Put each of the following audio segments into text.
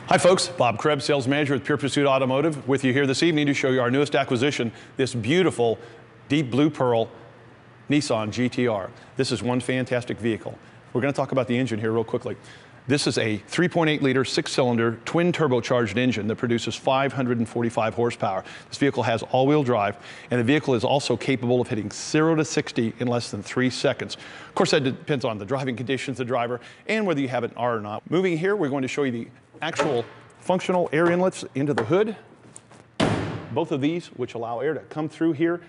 Hi folks, Bob Krebs, Sales Manager with Pure Pursuit Automotive, with you here this evening to show you our newest acquisition, this beautiful deep blue pearl Nissan GTR. This is one fantastic vehicle. We're going to talk about the engine here real quickly. This is a 3.8 liter, 6-cylinder, twin turbocharged engine that produces 545 horsepower. This vehicle has all-wheel drive, and the vehicle is also capable of hitting 0 to 60 in less than 3 seconds. Of course, that depends on the driving conditions of the driver and whether you have an R or not. Moving here, we're going to show you the actual functional air inlets into the hood. Both of these, which allow air to come through here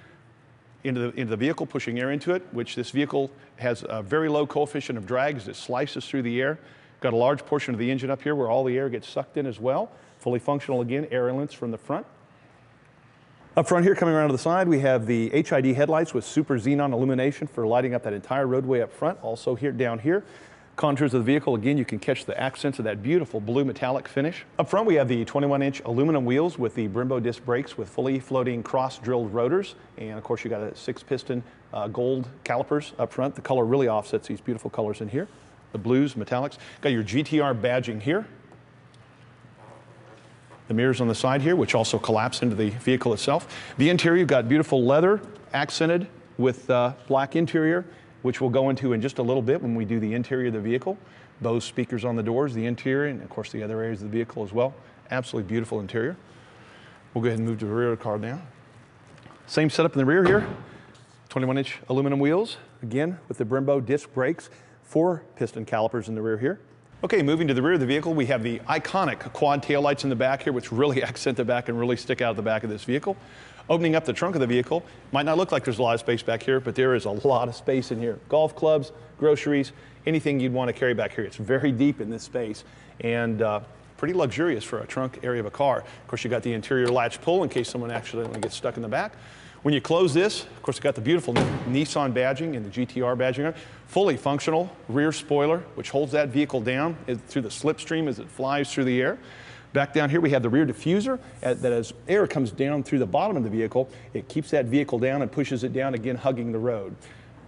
into the vehicle, pushing air into it, which this vehicle has a very low coefficient of drag as it slices through the air. Got a large portion of the engine up here where all the air gets sucked in as well. Fully functional again, air inlets from the front. Up front here, coming around to the side, we have the HID headlights with super xenon illumination for lighting up that entire roadway up front. Also here, down here, contours of the vehicle, again, you can catch the accents of that beautiful blue metallic finish. Up front, we have the 21-inch aluminum wheels with the Brembo disc brakes with fully floating cross-drilled rotors. And of course, you got a 6-piston gold calipers up front. The color really offsets these beautiful colors in here. The blues, metallics. Got your GTR badging here. The mirrors on the side here, which also collapse into the vehicle itself. The interior, you've got beautiful leather accented with black interior, which we'll go into in just a little bit when we do the interior of the vehicle. Bose speakers on the doors, the interior, and of course the other areas of the vehicle as well. Absolutely beautiful interior. We'll go ahead and move to the rear of the car now. Same setup in the rear here. 21-inch aluminum wheels, again with the Brembo disc brakes. 4-piston calipers in the rear here. Okay, moving to the rear of the vehicle, we have the iconic quad taillights in the back here, which really accent the back and really stick out of the back of this vehicle. Opening up the trunk of the vehicle, might not look like there's a lot of space back here, but there is a lot of space in here. Golf clubs, groceries, anything you'd want to carry back here. It's very deep in this space and pretty luxurious for a trunk area of a car. Of course, you got the interior latch pull in case someone accidentally gets stuck in the back. When you close this, of course, you got the beautiful Nissan badging and the GTR badging on it. Fully functional rear spoiler, which holds that vehicle down through the slipstream as it flies through the air. Back down here, we have the rear diffuser that as air comes down through the bottom of the vehicle, it keeps that vehicle down and pushes it down, again, hugging the road.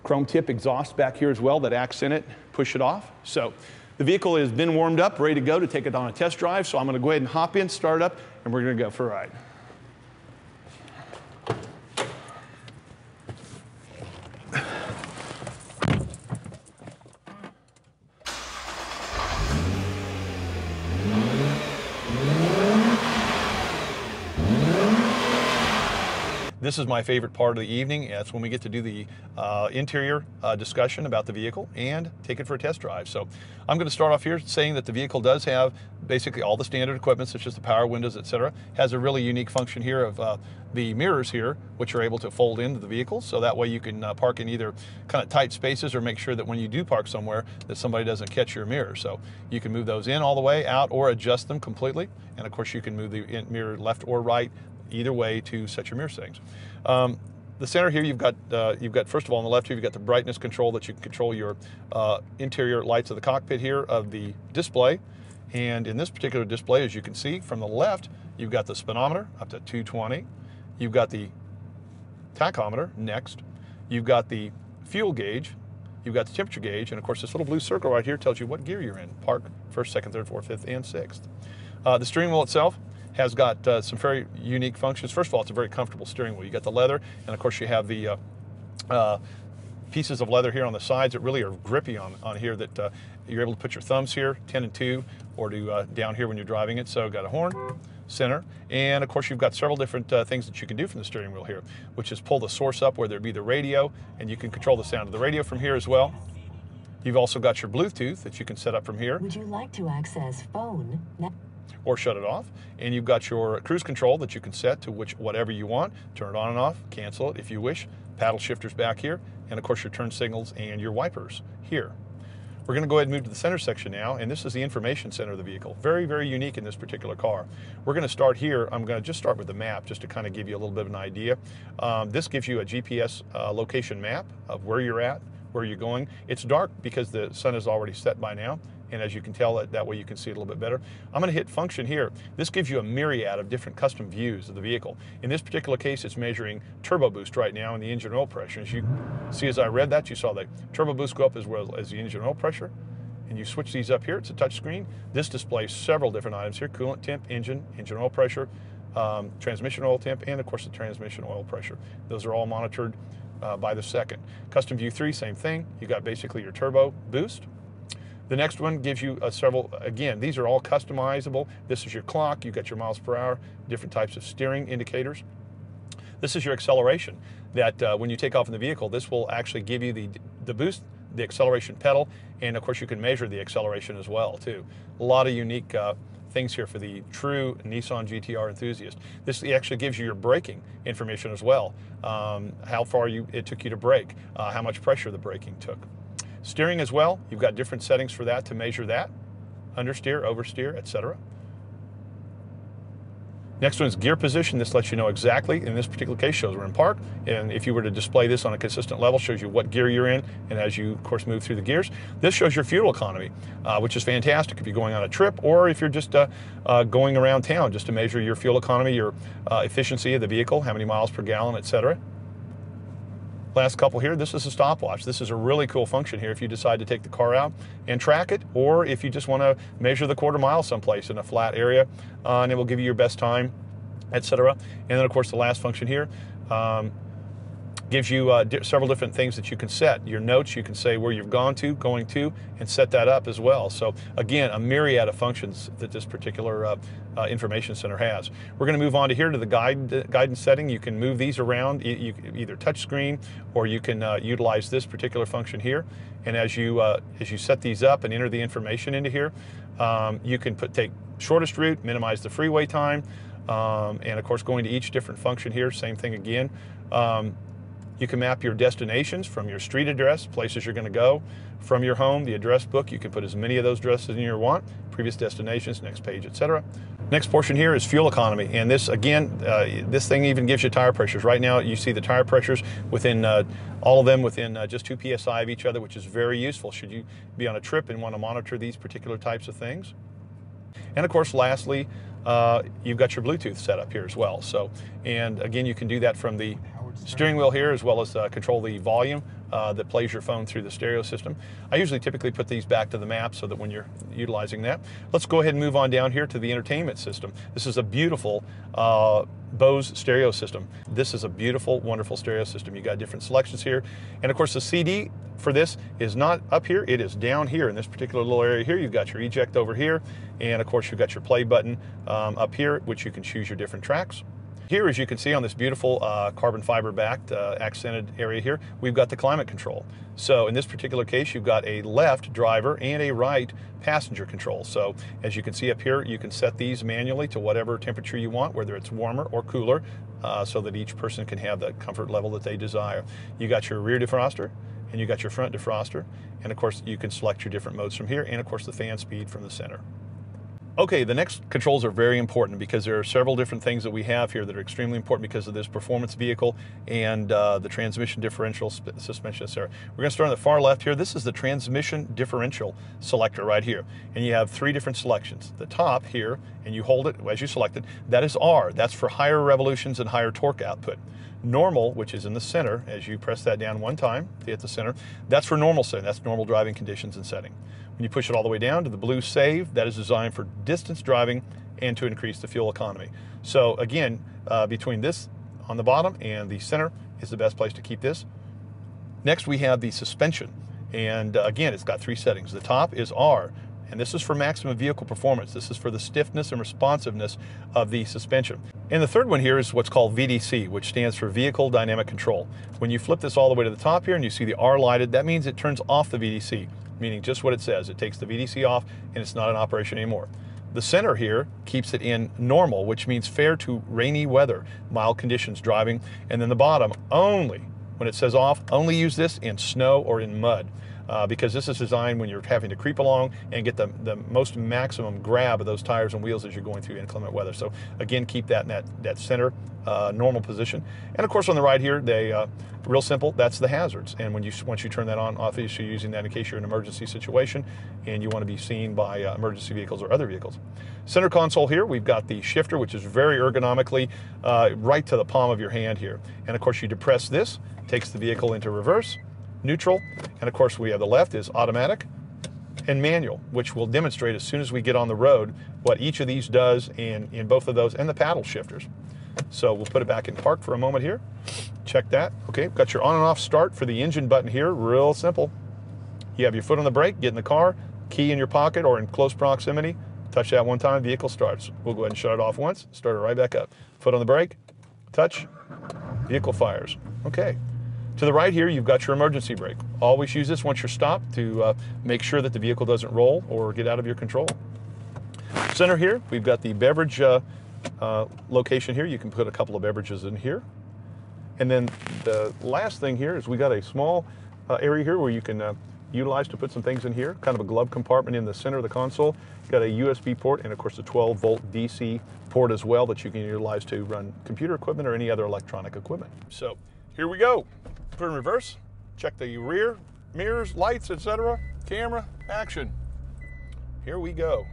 Chrome tip exhaust back here as well that accent it, push it off. So the vehicle has been warmed up, ready to go to take it on a test drive. So I'm going to go ahead and hop in, start it up, and we're going to go for a ride. This is my favorite part of the evening. That's when we get to do the interior discussion about the vehicle and take it for a test drive. So I'm going to start off here saying that the vehicle does have basically all the standard equipment, such as the power windows, etc. Has a really unique function here of the mirrors here, which are able to fold into the vehicle. So that way you can park in either kind of tight spaces or make sure that when you do park somewhere that somebody doesn't catch your mirror. So you can move those in all the way, out, or adjust them completely. And of course you can move the mirror left or right, either way to set your mirror settings. The center here, you've got first of all on the left here, you've got the brightness control that you can control your interior lights of the cockpit here of the display. And in this particular display, as you can see from the left, you've got the speedometer up to 220. You've got the tachometer next. You've got the fuel gauge. You've got the temperature gauge. And of course, this little blue circle right here tells you what gear you're in. Park, first, second, third, fourth, fifth, and sixth. The steering wheel itself has got some very unique functions. First of all, it's a very comfortable steering wheel. You got the leather, and of course you have the pieces of leather here on the sides that really are grippy on here that you're able to put your thumbs here, 10 and 2, or to down here when you're driving it. So got a horn, center, and of course you've got several different things that you can do from the steering wheel here, which is pull the source up where there'd be the radio, and you can control the sound of the radio from here as well. You've also got your Bluetooth that you can set up from here. Would you like to access phone? Or shut it off. And you've got your cruise control that you can set to whatever you want. Turn it on and off, cancel it if you wish. Paddle shifters back here, and of course your turn signals and your wipers here. We're going to go ahead and move to the center section now, and this is the information center of the vehicle. Very, very unique in this particular car. We're going to start here. I'm going to just start with the map just to kind of give you a little bit of an idea. This gives you a GPS location map of where you're at, where you're going. It's dark because the sun is already set by now. And as you can tell, that way you can see it a little bit better. I'm going to hit function here. This gives you a myriad of different custom views of the vehicle. In this particular case, it's measuring turbo boost right now and the engine oil pressure. As you see, as I read that, you saw the turbo boost go up as well as the engine oil pressure. and you switch these up here. It's a touch screen. This displays several different items here: coolant temp, engine oil pressure, transmission oil temp, and of course the transmission oil pressure. Those are all monitored by the second. Custom View 3, same thing. You got basically your turbo boost. The next one gives you several, again, these are all customizable. This is your clock, you got your miles per hour, different types of steering indicators. This is your acceleration, that when you take off in the vehicle, this will actually give you the boost, the acceleration pedal, and of course you can measure the acceleration as well too. A lot of unique things here for the true Nissan GTR enthusiast. This actually gives you your braking information as well, how far it took you to brake, how much pressure the braking took. Steering as well, you've got different settings for that to measure that, understeer, oversteer, etc. Next one is gear position. This lets you know exactly, in this particular case, shows we're in park, and if you were to display this on a consistent level, shows you what gear you're in, and as you, of course, move through the gears. This shows your fuel economy, which is fantastic if you're going on a trip, or if you're just going around town, just to measure your fuel economy, your efficiency of the vehicle, how many miles per gallon, etc. Last couple here, this is a stopwatch. This is a really cool function here if you decide to take the car out and track it, or if you just want to measure the quarter mile someplace in a flat area, and it will give you your best time, etc. And then of course the last function here gives you several different things that you can set. Your notes, you can say where you've going to, and set that up as well. So again, a myriad of functions that this particular information center has. We're going to move on to here to the guidance setting. You can move these around, you either touch screen, or you can utilize this particular function here. And as you set these up and enter the information into here, you can take shortest route, minimize the freeway time, and of course going to each different function here, same thing again. You can map your destinations from your street address, places you're going to go, from your home, the address book. You can put as many of those addresses in you want, previous destinations, next page, etc. Next portion here is fuel economy, and this again, this thing even gives you tire pressures. Right now you see the tire pressures within all of them within just 2 psi of each other, which is very useful should you be on a trip and want to monitor these particular types of things. And of course, lastly, you've got your Bluetooth set up here as well. So, and again, you can do that from the steering wheel here, as well as control the volume that plays your phone through the stereo system. I usually typically put these back to the map so that when you're utilizing that. Let's go ahead and move on down here to the entertainment system. This is a beautiful Bose stereo system. This is a beautiful, wonderful stereo system. You got different selections here. And of course the CD for this is not up here, it is down here in this particular little area here. You've got your eject over here, and of course you've got your play button up here, which you can choose your different tracks. Here, as you can see on this beautiful carbon fiber backed accented area here, we've got the climate control. So in this particular case, you've got a left driver and a right passenger control. So as you can see up here, you can set these manually to whatever temperature you want, whether it's warmer or cooler, so that each person can have the comfort level that they desire. You got your rear defroster, and you got your front defroster, and of course you can select your different modes from here, and of course the fan speed from the center. Okay, the next controls are very important because there are several different things that we have here that are extremely important because of this performance vehicle and the transmission differential suspension, etc. We're going to start on the far left here. This is the transmission differential selector right here. And you have 3 different selections. The top here, and you hold it as you select it, that is R. That's for higher revolutions and higher torque output. Normal, which is in the center, as you press that down one time to hit the center, that's for normal setting. That's normal driving conditions and setting. When you push it all the way down to the blue save, that is designed for distance driving and to increase the fuel economy. So again, between this on the bottom and the center is the best place to keep this. Next we have the suspension, and again it's got 3 settings. The top is R, and this is for maximum vehicle performance. This is for the stiffness and responsiveness of the suspension. And the third one here is what's called VDC, which stands for Vehicle Dynamic Control. When you flip this all the way to the top here and you see the R lighted, that means it turns off the VDC, meaning just what it says. It takes the VDC off and it's not in operation anymore. The center here keeps it in normal, which means fair to rainy weather, mild conditions driving. And then the bottom, only, when it says off, only use this in snow or in mud. Because this is designed when you're having to creep along and get the most maximum grab of those tires and wheels as you're going through inclement weather. So again, keep that in that center normal position. And of course on the right here, real simple, that's the hazards. And once you turn that on, obviously you're using that in case you're in an emergency situation and you want to be seen by emergency vehicles or other vehicles. Center console here, we've got the shifter, which is very ergonomically right to the palm of your hand here. And of course you depress this, takes the vehicle into reverse, neutral, and of course we have the left is automatic, and manual, which we'll demonstrate as soon as we get on the road what each of these does in both of those, and the paddle shifters. So we'll put it back in park for a moment here. Check that. Okay, got your on and off start for the engine button here. Real simple. You have your foot on the brake, get in the car, key in your pocket or in close proximity, touch that one time, vehicle starts. We'll go ahead and shut it off once, start it right back up. Foot on the brake, touch, vehicle fires. Okay. To the right here, you've got your emergency brake. Always use this once you're stopped to make sure that the vehicle doesn't roll or get out of your control. Center here, we've got the beverage location here. You can put a couple of beverages in here. And then the last thing here is we got a small area here where you can utilize to put some things in here, kind of a glove compartment in the center of the console. Got a USB port and of course a 12-volt DC port as well that you can utilize to run computer equipment or any other electronic equipment. So here we go. Put in reverse, check the rear, mirrors, lights, etc. Camera, action. Here we go.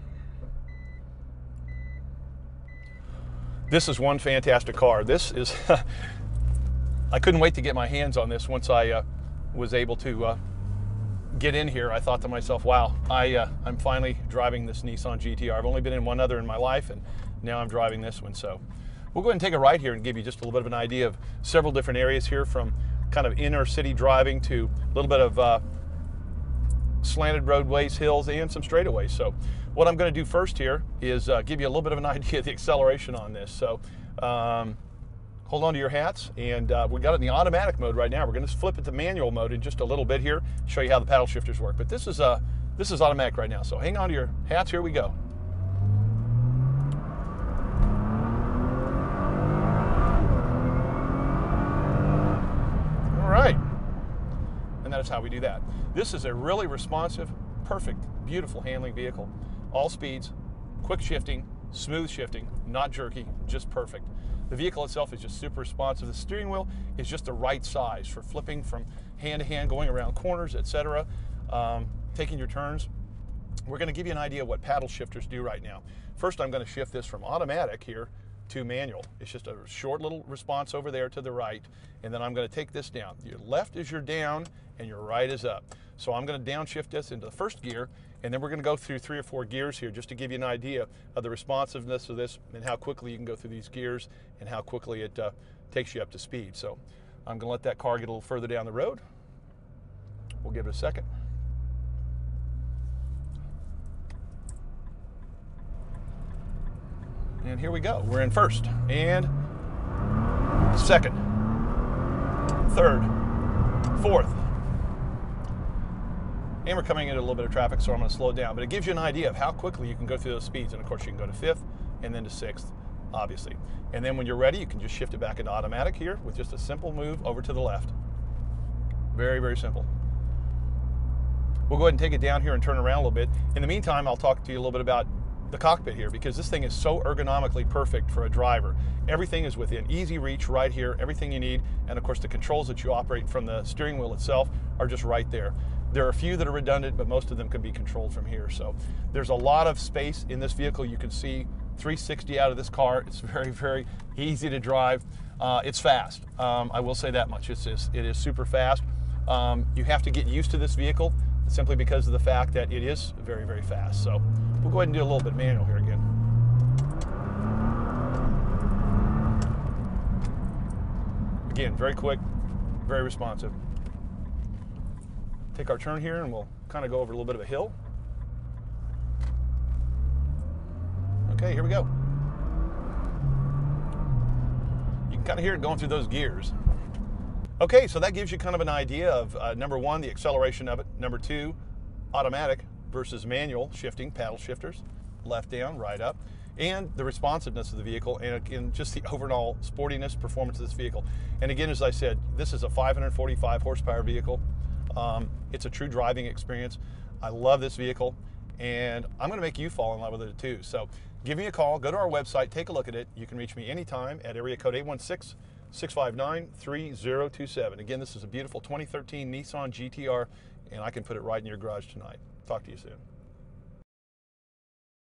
This is one fantastic car. This is, I couldn't wait to get my hands on this once I was able to get in here. I thought to myself, wow, I'm finally driving this Nissan GTR. I've only been in one other in my life, and now I'm driving this one. So we'll go ahead and take a ride here and give you just a little bit of an idea of several different areas here, from kind of inner city driving to a little bit of slanted roadways, hills, and some straightaways. So what I'm going to do first here is give you a little bit of an idea of the acceleration on this. So hold on to your hats, and we got it in the automatic mode right now. We're going to flip it to manual mode in just a little bit here, show you how the paddle shifters work. But this is automatic right now. So hang on to your hats. Here we go. All right, and that is how we do that. This is a really responsive, perfect, beautiful handling vehicle. All speeds, quick shifting, smooth shifting, not jerky, just perfect. The vehicle itself is just super responsive. The steering wheel is just the right size for flipping from hand to hand, going around corners, etc., taking your turns. We're going to give you an idea of what paddle shifters do right now. First, I'm going to shift this from automatic here to manual. It's just a short little response over there to the right, and then I'm going to take this down. Your left is your down, and your right is up. So I'm going to downshift this into the first gear, and then we're going to go through 3 or 4 gears here just to give you an idea of the responsiveness of this and how quickly you can go through these gears and how quickly it takes you up to speed. So I'm going to let that car get a little further down the road. We'll give it a second. And here we go. We're in first and second, third, fourth. And we're coming into a little bit of traffic, so I'm going to slow it down. But it gives you an idea of how quickly you can go through those speeds. And of course, you can go to 5th and then to 6th, obviously. And then when you're ready, you can just shift it back into automatic here with just a simple move over to the left. Very, very simple. We'll go ahead and take it down here and turn around a little bit. In the meantime, I'll talk to you a little bit about the cockpit here, because this thing is so ergonomically perfect for a driver. Everything is within easy reach right here, everything you need, and of course the controls that you operate from the steering wheel itself are just right there. There are a few that are redundant, but most of them can be controlled from here. So there's a lot of space in this vehicle. You can see 360 out of this car. It's very, very easy to drive. It's fast. I will say that much. It is super fast. You have to get used to this vehicle simply because of the fact that it is very, very fast. So we'll go ahead and do a little bit manual here again. Again, very quick, very responsive. Take our turn here and we'll kind of go over a little bit of a hill. Okay, here we go. You can kind of hear it going through those gears. Okay, so that gives you kind of an idea of number 1, the acceleration of it. Number 2, automatic versus manual shifting, paddle shifters, left down, right up, and the responsiveness of the vehicle, and again, just the overall sportiness, performance of this vehicle. And again, as I said, this is a 545 horsepower vehicle. It's a true driving experience. I love this vehicle, and I'm going to make you fall in love with it too. So give me a call, go to our website, take a look at it. You can reach me anytime at area code 816-659-3027. Again, this is a beautiful 2013 Nissan GTR, and I can put it right in your garage tonight. Talk to you soon.